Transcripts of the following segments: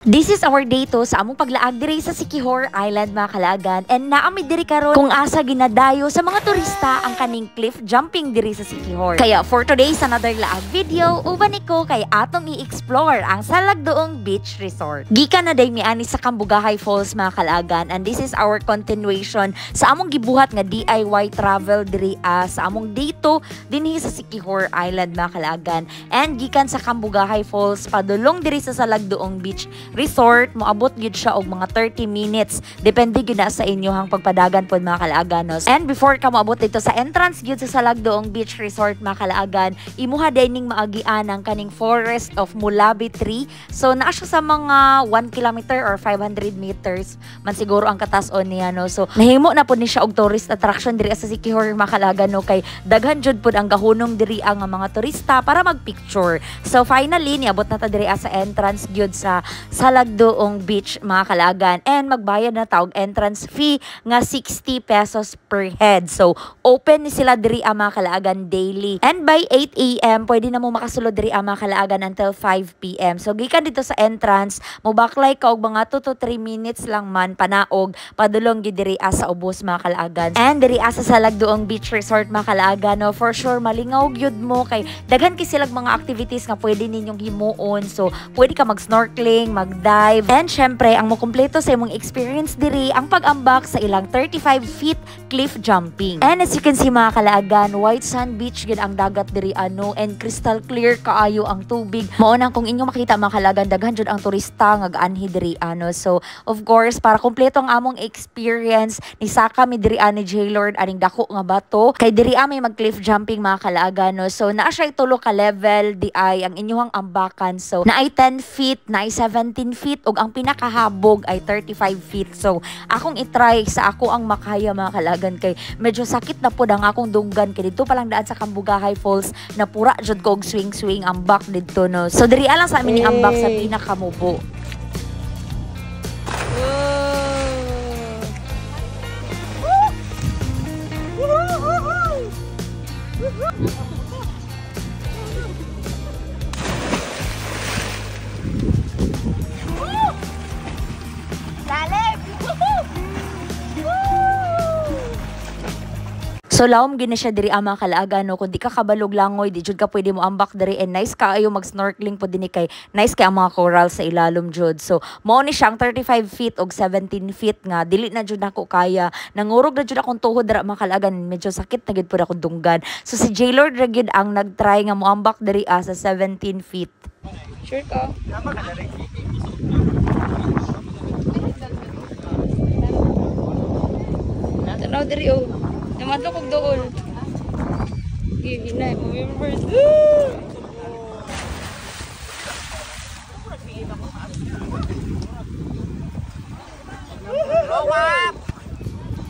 This is our day to sa among paglaag diri sa Siquijor Island mga kalagan, and naami diri karon kung asa ginadayo sa mga turista ang kaning cliff jumping diri sa Siquijor. Kaya for today's another laag video, uban ko kay atong i-explore ang Salagdoong Beach Resort. Gikan na day miani sa Cambugahay Falls mga kalagan, and this is our continuation sa among gibuhat nga DIY travel diri sa among day to dinhi sa Siquijor Island mga kalagan. And gikan sa Cambugahay Falls padulong diri sa Salagdoong Beach Resort, moabot gyud siya og mga 30 minutes. Depende gyud na sa inyohang pagpadagan pod mga kalaganos. And before ka moabot dito sa entrance gyud sa Salagdoong Beach Resort mga kalaagan, imuha dining maagian ang kaning Forest of Mulabi Tree. So naa siya sa mga 1 kilometer or 500 meters man siguro ang katas-on niya no. So nahimo na pod ni siya og tourist attraction diri sa Siquijor mga kalaagan no, kay daghan jud pod ang gahunong diri ang mga turista para magpicture. So finally niabot na ta diri sa entrance gyud sa Salagdoong Beach mga kalagan, and magbayad na tawag entrance fee nga 60 pesos per head. So open ni sila diri mga kalagan daily, and by 8 AM pwede na mo makasulod diri mga kalagan until 5 PM. So gikan dito sa entrance mo baklay ka og mga 2 to 3 minutes lang man panaog padulong gid diri sa ubos mga kalagan. And diri sa Salagdoong Beach Resort mga kalagan no, for sure malingaw gyud mo kay daghan kay silang mga activities nga pwede ninyong himuon. So pwede ka mag-snorkeling, mag-dive, and syempre ang mokumpleto sa imong experience diri ang pag-ambak sa ilang 35 feet cliff jumping. And as you can see mga kalaagan, white sand beach gid ang dagat diri and crystal clear kaayo ang tubig. Mao nang kung inyo makita mga kalaagan, daghan jud ang turista nga gaanhi diri So of course para kumpleto ang among experience ni saka mi diri ni J-Lord aning dako nga bato kay diri may mag cliff jumping mga kalaagan no. So naa siya tulo ka level di ay ang inyong ambakan. So naay 10 feet, naay 17 feet ug ang pinakahabog ay 35 feet. So akong i-try sa ako ang makaya mga kalagan kay medyo sakit na pud ang akong dunggan kay dito pa lang daan sa Cambugahay Falls na pura jud ko og swing ambak dito no. So diri lang sa amin ni ambak sa pinakamubo. So lawom gina siya diri mga kalaagan no, kung di ka kabalog langoy di jud ka pwede mo ambak diri, and nice kaayo mag snorkeling pud dinhi kay nice kay ang mga coral sa ilalom jud. So mao ni siyang 35 feet og 17 feet nga dili na jud nako kaya, nangurog na jud akong tuhod dira mga kalaagan, medyo sakit na gid pud akong dunggan. So si J-Lord ra gid ang nagtry nga mo ambak diri sa 17 feet. Sure ka? Natanaw diri namadlo kog dool. Gigi na mo members.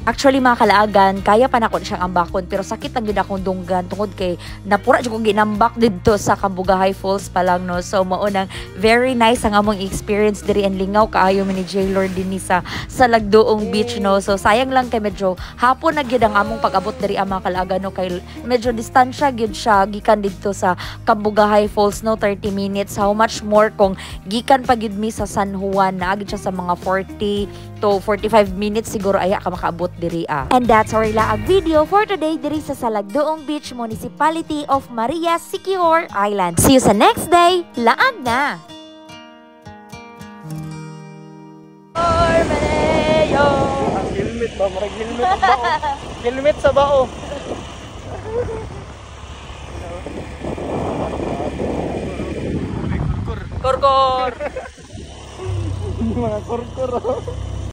Actually mga kalaagan, kaya pa nako siyang ambakon pero sakit ang gid akong dunggan tungod kay napura jud kong ginambak didto sa Cambugahay Falls pa lang no. So mao nang very nice ang among experience diri, and lingaw kaayo ni J-Lord dinhi sa Salagdoong Beach no. So sayang lang kay medyo hapon na gyud ang among pag-abot diri mga kalaagan no, kay medyo distansya gyud siya gikan didto sa Cambugahay Falls no, 30 minutes. How much more kung gikan pa gyud mi sa San Juan, na gyud siya sa mga 40 to 45 minutes siguro aya ka makaabot diri And that's our laag video for today diri sa Salagdoong Beach, Municipality of Maria, Siquijor Island. See you sa next day. Laag na! Helmet ba? Marag helmet sa bao. Helmet sa bao. Korkor. Mga korkor.